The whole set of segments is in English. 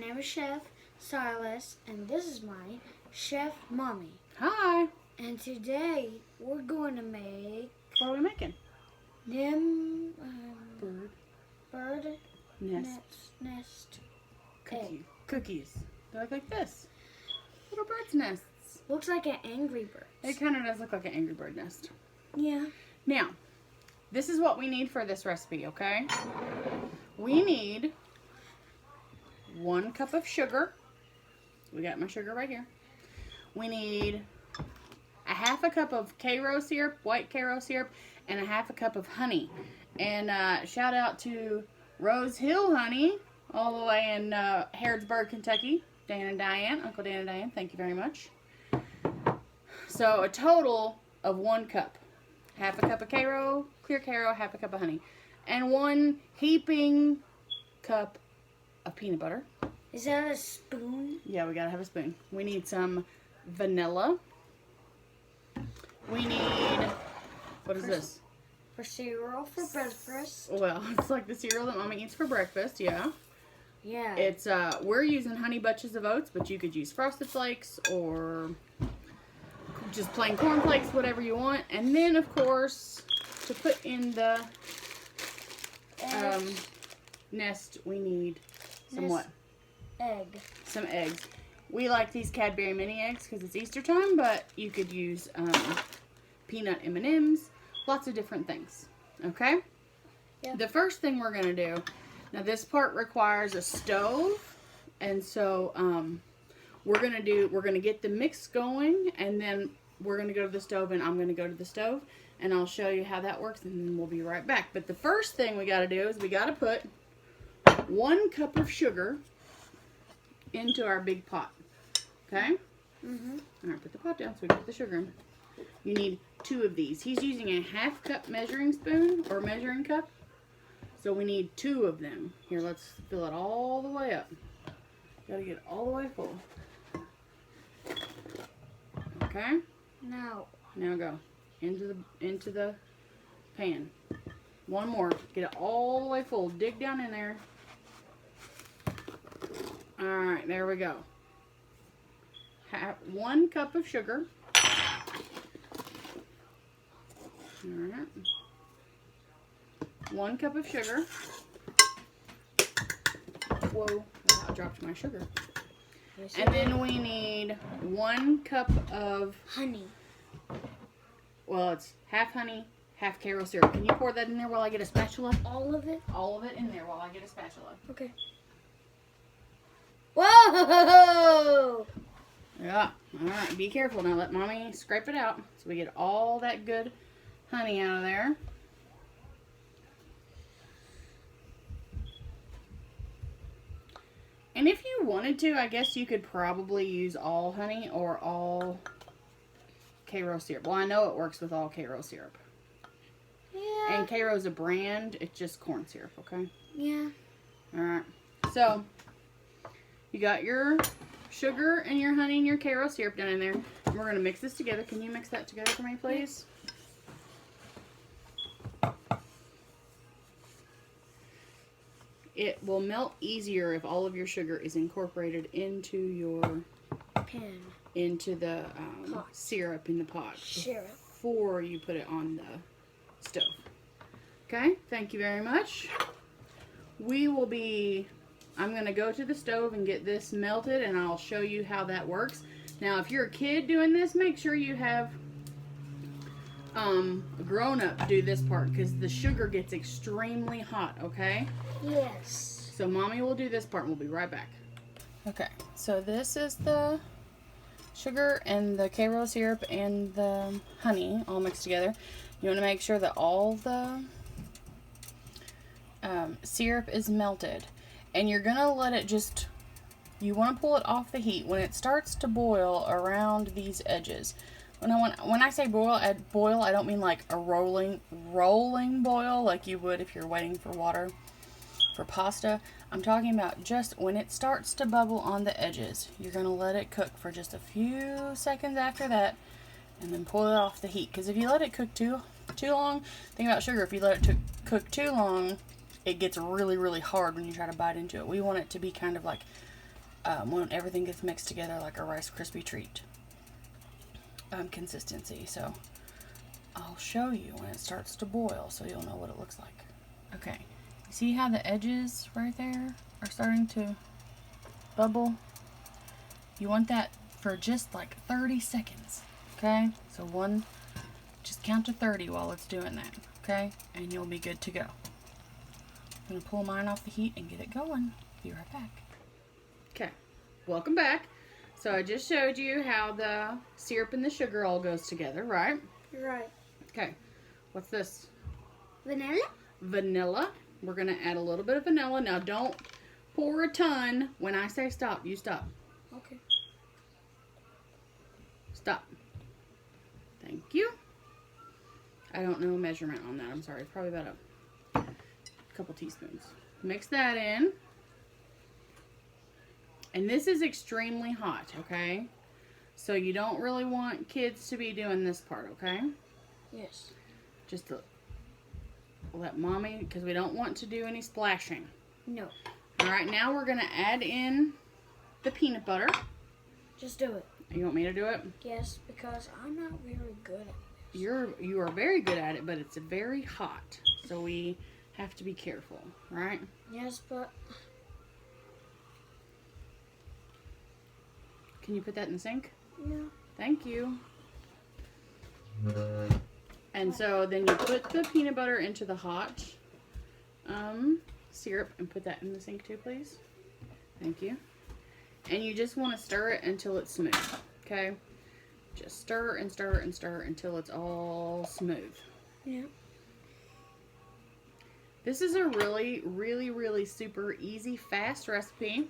name is Chef Silas, and this is my Chef Mommy. Hi. And today we're going to make What are we making? bird nest egg. Cookies. They look like this. Little bird's nests. Looks like an Angry Bird. It kind of does look like an Angry Bird nest. Yeah. Now, this is what we need for this recipe, okay? We need 1 cup of sugar. We got my sugar right here. We need a 1/2 cup of Karo syrup, white Karo syrup, and a 1/2 cup of honey. And shout out to Rose Hill Honey, all the way in Harrodsburg, Kentucky. Dan and Diane, Uncle Dan and Diane, thank you very much. So a total of 1 cup. 1/2 cup of Karo, clear Karo, 1/2 cup of honey. And 1 heaping cup of peanut butter. Is that a spoon? Yeah, we gotta have a spoon. We need some vanilla. We need, what is this? For cereal, for breakfast. Well, it's like the cereal that Mommy eats for breakfast, yeah. Yeah. It's, we're using honey bunches of oats, but you could use Frosted Flakes or just plain corn flakes, whatever you want. And then, of course, to put in the nest, we need some what? Egg. Some eggs. We like these Cadbury mini eggs because it's Easter time, but you could use peanut M&Ms, lots of different things. Okay? Yeah. The first thing we're going to do, now this part requires a stove, and so we're going to get the mix going, and then we're going to go to the stove, and I'm going to go to the stove, and I'll show you how that works, and then we'll be right back. But the first thing we got to do is we got to put 1 cup of sugar into our big pot. Okay? Mm-hmm. Alright, put the pot down so we can put the sugar in. You need 2 of these. He's using a 1/2 cup measuring spoon or measuring cup. So we need 2 of them. Here, let's fill it all the way up. Gotta get it all the way full. Okay? Now Go into the pan. 1 more. Get it all the way full. Dig down in there. Alright, there we go. 1 cup of sugar. Alright. 1 cup of sugar. Whoa, I dropped my sugar. And then we need 1 cup of honey. Well, it's half honey, half Karo syrup. Can you pour that in there while I get a spatula? All of it? All of it in there while I get a spatula. Okay. Whoa! Yeah. Alright, be careful now. Let Mommy scrape it out so we get all that good honey out of there. And if you wanted to, I guess you could probably use all honey or all Karo syrup. Well, I know it works with all Karo syrup. Yeah. And Karo's a brand. It's just corn syrup, okay? Yeah. Alright. So, you got your sugar and your honey and your Karo syrup down in there. And we're going to mix this together. Can you mix that together for me, please? It will melt easier if all of your sugar is incorporated into your Pan. into the Pot. syrup in the pot Syrup. before you put it on the stove. Okay, thank you very much. I'm going to go to the stove and get this melted, and I'll show you how that works. Now, if you're a kid doing this, make sure you have a grown-up do this part because the sugar gets extremely hot, okay? Yes. So Mommy will do this part and we'll be right back. Okay, so this is the sugar and the Karo syrup and the honey all mixed together. You want to make sure that all the syrup is melted. And you're going to let it you want to pull it off the heat when it starts to boil around these edges. When I say boil, I don't mean like a rolling boil like you would if you're waiting for water for pasta. I'm talking about just when it starts to bubble on the edges. You're going to let it cook for just a few seconds after that and then pull it off the heat. Because if you let it cook too long, think about sugar. If you let it cook too long, it gets really, really hard when you try to bite into it. We want it to be kind of like when everything gets mixed together like a Rice Krispie treat consistency. So I'll show you when it starts to boil so you'll know what it looks like. Okay, see how the edges right there are starting to bubble? You want that for just like 30 seconds, okay? So just count to 30 while it's doing that, okay? And you'll be good to go. I'm gonna pull mine off the heat and get it going. Be right back. Okay, welcome back. So I just showed you how the syrup and the sugar all goes together, right? Right. Okay, what's this? Vanilla? Vanilla. We're gonna add a little bit of vanilla. Now don't pour a ton. When I say stop, you stop. Okay. Stop. Thank you. I don't know a measurement on that. I'm sorry. It's probably about a couple teaspoons. Mix that in. And this is extremely hot, okay? So you don't really want kids to be doing this part, okay? Yes. Just to let mommy, because we don't want to do any splashing. No. All right, now we're going to add in the peanut butter. Just do it. You want me to do it? Yes, because I'm not very good at it. You are very good at it, but it's very hot. So we have to be careful, right? Yes, but Can you put that in the sink? yeah. Thank you. And so then you put the peanut butter into the hot syrup and put that in the sink too, please. Thank you. And you just want to stir it until it's smooth, okay? Just stir and stir and stir until it's all smooth. Yeah. This is a really, really, really super easy, fast recipe.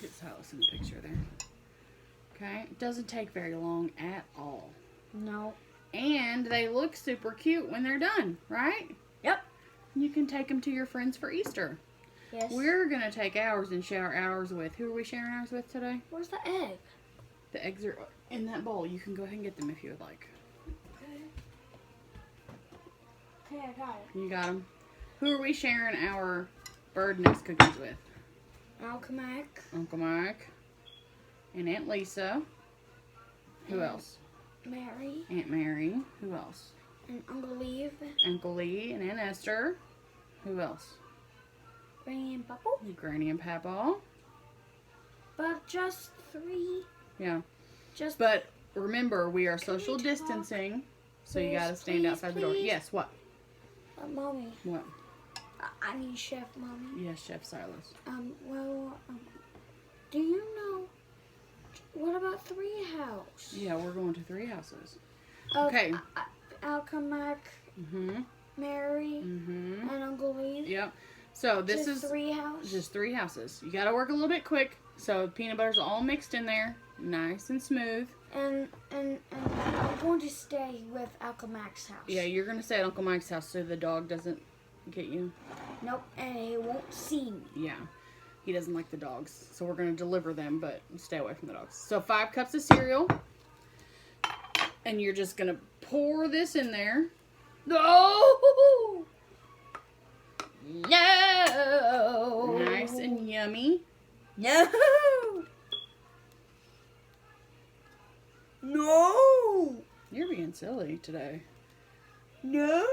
Get Silas in the picture there. Okay, it doesn't take very long at all. No. And they look super cute when they're done, right? Yep. You can take them to your friends for Easter. Yes. We're going to take ours and share ours with. Who are we sharing ours with today? Where's the egg? The eggs are in that bowl. You can go ahead and get them if you would like. Okay. Okay, I got it. You got them. Who are we sharing our bird nest cookies with? Uncle Mac. Uncle Mike and Aunt Lisa. Who else? Mary. Aunt Mary. Who else? And Uncle Eve. Uncle Lee and Aunt Esther. Who else? Granny and Papa. Granny and Papa. But just 3. Yeah. Just. But remember, we are Can we social talk? distancing, so you Please, gotta stand please, outside the door. please. Yes, what? Mommy. What? I need Chef Mommy. Yes, Chef Silas. Do you know, what about 3 House? Yeah, we're going to 3 houses. Oh, Okay. Uncle Mac, Mm-hmm. Mary, Mm-hmm. and Uncle Lee. Yep. So this Just is 3 House. just 3 houses. You gotta work a little bit quick. So the peanut butter's all mixed in there, nice and smooth. And I'm going to stay with Uncle Mac's house. Yeah, you're gonna stay at Uncle Mike's house so the dog doesn't get you. Nope, and he won't see me. Yeah, he doesn't like the dogs, so we're gonna deliver them, but stay away from the dogs. So 5 cups of cereal, and you're just gonna pour this in there. No! No! Nice and yummy. No! No! You're being silly today. No!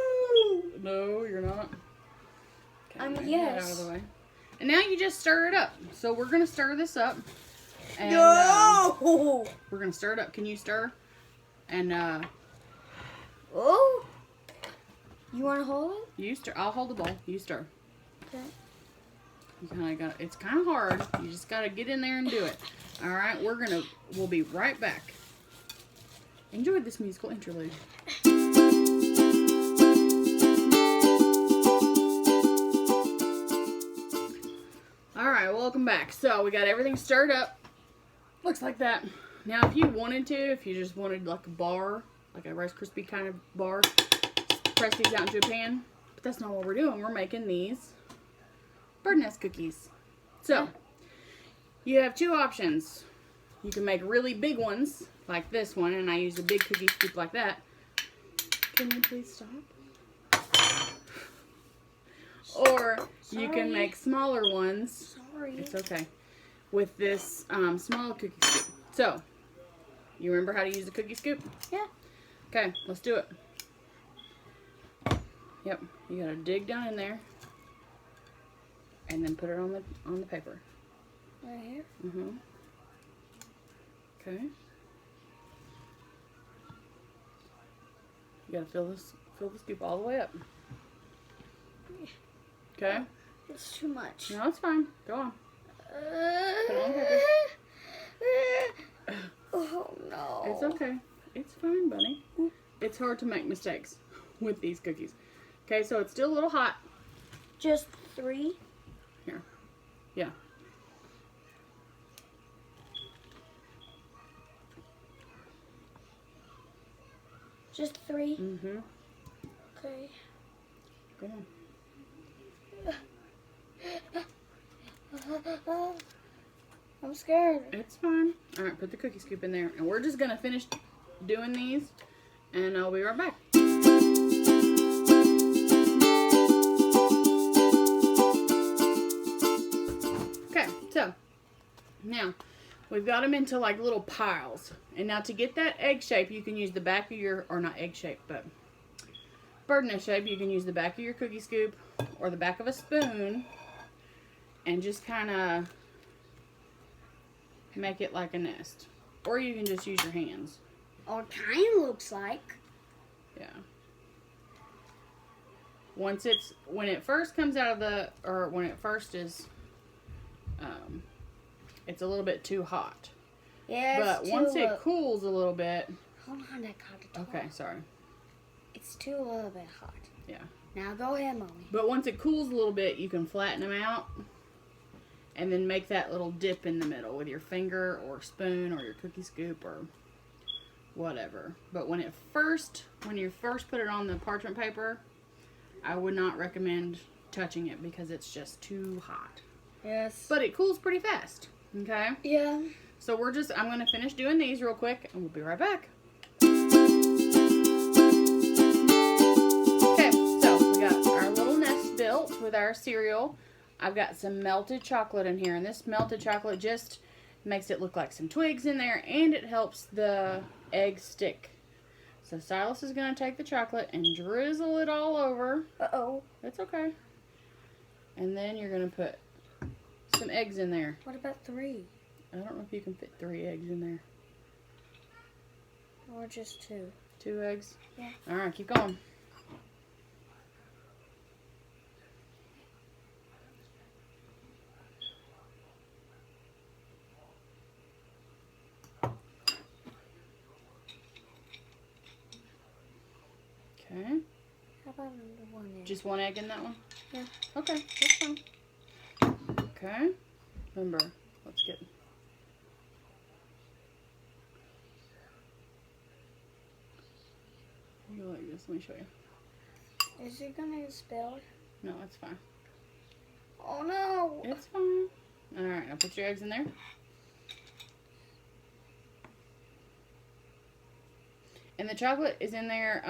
No, you're not. Okay, move that Yes. out of the way. And now you just stir it up. So we're gonna stir this up. And, No! we're gonna stir it up. Can you stir? And Oh! You want to hold it? you stir. I'll hold the bowl. You stir. Okay. You kind of got. It's kind of hard. You just gotta get in there and do it. All right. We'll be right back. Enjoy this musical interlude. All right. Welcome back. So we got everything stirred up. Looks like that. Now, if you wanted to, if you just wanted like a bar, like a Rice Krispie kind of bar, just press these out into a pan. But that's not what we're doing. We're making these bird nest cookies. So, you have 2 options. You can make really big ones, like this one, and I use a big cookie scoop like that. Can you please stop? Or you can Sorry. make smaller ones. Sorry. It's okay. with this small cookie scoop. So, you remember how to use the cookie scoop? Yeah. Okay, let's do it. Yep, you gotta dig down in there, and then put it on the paper. Right here. Mhm. Okay. You gotta fill the scoop all the way up. Okay. It's too much. No, it's fine. Go on. Put it on paper. Oh no. It's okay. It's fine, buddy. It's hard to make mistakes with these cookies. Okay, so it's still a little hot. Just 3. Here. Yeah. Just 3. Mhm. Okay. Go on. I'm scared. It's fine. All right, put the cookie scoop in there, and we're just gonna finish doing these, and I'll be right back. Okay, so now we've got them into like little piles, and now to get that egg shape, you can use the back of your, or not egg shape, but bird nest shape. You can use the back of your cookie scoop or the back of a spoon, and just kind of make it like a nest. Or you can just use your hands. Oh, it kind of looks like. Yeah. When it first comes out of the, or when it first is, it's a little bit too hot. Yeah, But once it cools a little bit. Hold on, I got to talk. Okay, sorry. It's too a little bit hot. Yeah. Now go ahead, Mommy. But once it cools a little bit, you can flatten them out. And then make that little dip in the middle with your finger or spoon or your cookie scoop or whatever. But when you first put it on the parchment paper, I would not recommend touching it because it's just too hot. Yes. But it cools pretty fast. Okay? Yeah. So I'm going to finish doing these real quick and we'll be right back. Okay, so we got our little nest built with our cereal. I've got some melted chocolate in here, and this melted chocolate just makes it look like some twigs in there, and it helps the egg stick. So Silas is going to take the chocolate and drizzle it all over. Uh-oh. That's okay. And then you're going to put some eggs in there. What about 3? I don't know if you can fit 3 eggs in there. Or just 2? 2 eggs? Yeah. All right, keep going. Okay. How about 1 egg? Just 1 egg in that one? Yeah. Okay, that's fine. Okay. Remember, let's get... You go like this. Let me show you. Is it gonna spill? No, it's fine. Oh no! It's fine. Alright, now put your eggs in there. And the chocolate is in there.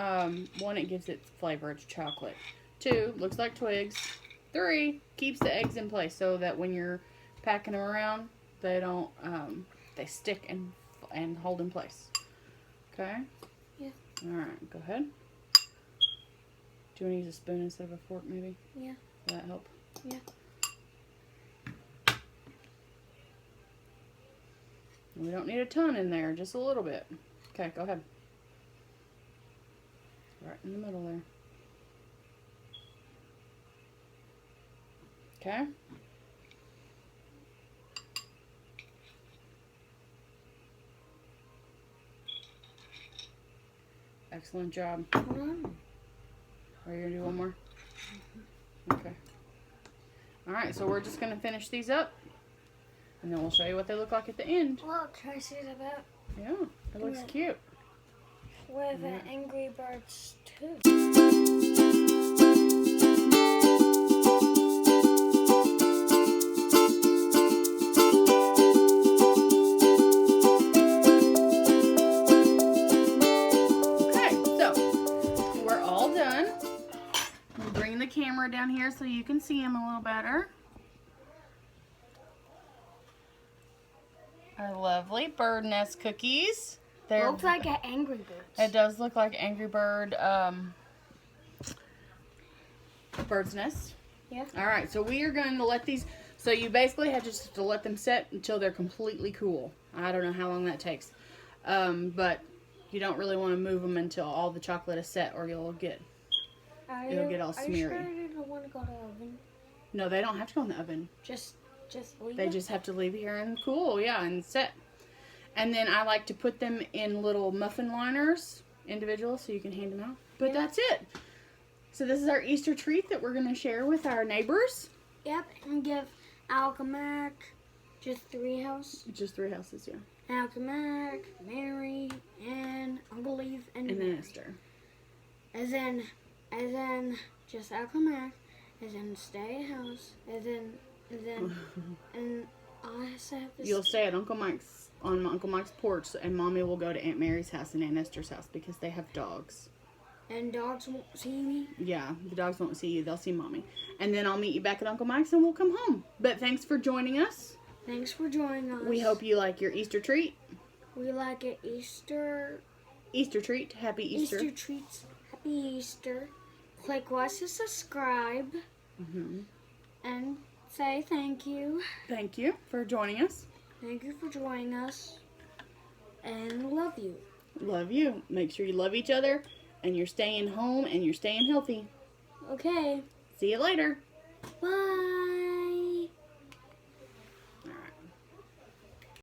1, it gives it flavor. It's chocolate. 2, looks like twigs. 3, keeps the eggs in place so that when you're packing them around, they don't, they stick and hold in place. Okay? Yeah. Alright, go ahead. Do you want to use a spoon instead of a fork, maybe? Yeah. Will that help? Yeah. We don't need a ton in there, just a little bit. Okay, go ahead. Right in the middle there. Okay. Excellent job. Hold on. Are you going to do one more? Okay. Alright, so we're just going to finish these up. And then we'll show you what they look like at the end. Look, can I see it about? Yeah, it looks cute. With an Angry Birds too. Okay, so we're all done. I'm bringing the camera down here so you can see them a little better. Our lovely bird nest cookies. They're, Looks like an Angry Birds. it does look like Angry Bird bird's nest. Yeah. All right, so we are going to let these. So you basically have just to let them set until they're completely cool. I don't know how long that takes, but you don't really want to move them until all the chocolate is set, or it'll get all smeary. Are you sure you don't want to go to the oven? No, they don't have to go in the oven. Just leave They it? just have to leave here and cool, yeah, and set. And then I like to put them in little muffin liners, individual, so you can hand them out. But that's it. So this is our Easter treat that we're going to share with our neighbors. Yep, and give Alchemac just 3 houses. Just 3 houses, yeah. Alchemac, Mary, and Uncle Eve, and And Mary. then Esther. As in just Alchemac, as in stay at house, as in and I also have this. You'll stay at Uncle Mike's, on Uncle Mike's porch, and Mommy will go to Aunt Mary's house and Aunt Esther's house because they have dogs. And dogs won't see me. Yeah, the dogs won't see you. They'll see Mommy. And then I'll meet you back at Uncle Mike's and we'll come home. But thanks for joining us. Thanks for joining us. We hope you like your Easter treat. We like it Easter Treat. Happy Easter. Easter treats. Happy Easter. Click watch to subscribe and say thank you. Thank you for joining us. Thank you for joining us. And love you. Love you. Make sure you love each other and you're staying home and you're staying healthy. Okay. See you later. Bye.